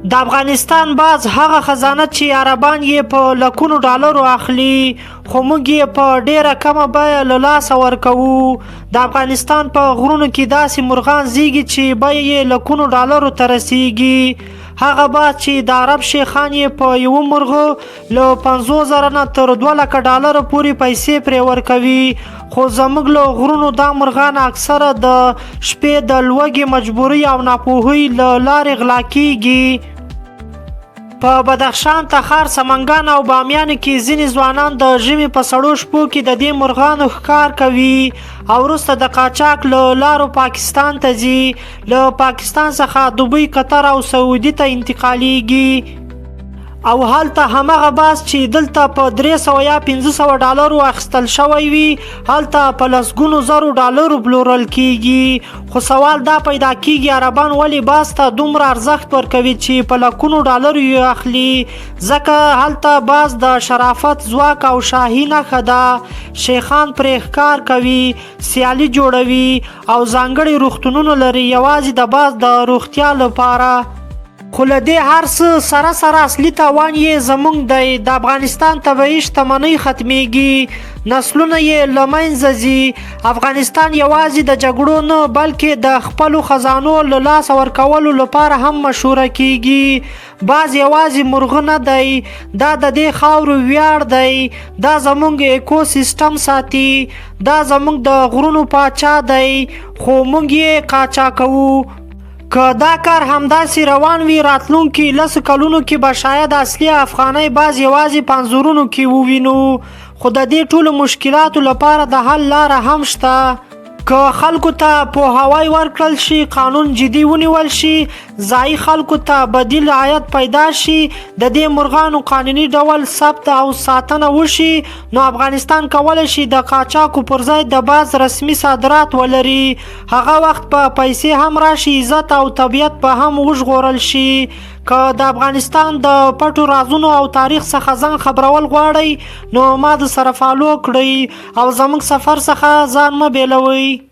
د افغانستان باز هغه خزانه چې عربان یې په لکونو ډالرو اخلي خو موږ یې په ډیره کمه بیه له لاسه ورکوو. د افغانستان په غرونو کې داسې مرغان زیږي چې بیه یې لکونو ډالرو ته رسیږي. هغه باز چې د عرب شیخان یې په یوه مرغه له 50,000 نه تر 200,000 ډالرو پورې پیسې پرې ورکوي، خو زموږ له غرونو دا مرغان اکثره د شپې د لوږې مجبورۍ او ناپوهۍ له لارې غلا کیږي. په بدخشان، تخار، سمنګان او بامیان کې ځینې ځوانان د ژمي په سړو شپو کې د دې مرغانو ښکار کوي او وروسته د قاچاق له لارو پاکستان ته ځي. له پاکستان څخه دوبۍ، قطر او سعودي ته انتقالیږي او هلته همغه باز چې دلته په 300 یا 500 ډالرو اخیستل شوی وي هلته په لسګونو زرو ډالرو پلورل کیږي. خو سوال دا پیدا کیږي عربان ولې باز ته دومره ارزښت ورکوي چې په لکونو ډالرو یې اخلي؟ ځکه هلته باز د شرافت، ځواک او شاهي نښه ده. شیخان پرې ښکار کوي، سیالي جوړوي او ځانګړي روغتونونه لري یوازې د باز د روغتیا لپاره. خو له دې هر څه سره سره اصلي تاوان یې زموږ دی. د افغانستان طبیعي شتمنۍ ختمیږي، نسلونه یې له منځه ځي. افغانستان یوازې د جګړو نه بلکې د خپلو خزانو له لاسه ورکولو لپاره هم مشهوره کیږي. باز یوازې مرغه نه دی، دا د دې خاورو ویاړ دی. دا زموږ ایکو سیستم ساتي، دا زموږ د غرونو پاچا دی، خو موږ یې قاچاقوو. که دا کار همداسې روان وي راتلونکي 10 کلونو کې به شاید اصلي افغاني باز یوازې په انځورونو کې ووینو. خو د دې ټولو مشکلاتو لپاره د حل لاره هم شته. که خلکو ته پوهاوی ورکړل شي، قانون جدي ونیول شي، ځایي خلکو ته بدیل عاید پیدا شي، د دې مرغانو قانوني ډول ثبت او ساتنه وشي، نو افغانستان کولی شي د قاچاقو پر ځای د باز رسمي صادرات ولري. هغه وخت په پیسې هم راشي، عزت او طبیعت به هم وژغورل شي. که د افغانستان د پټو رازونو او تاریخ څخه ځان خبرول غواړئ نو ما د سره فالو کړئ او زموږ سفر څخه ځان مه بیلوئ.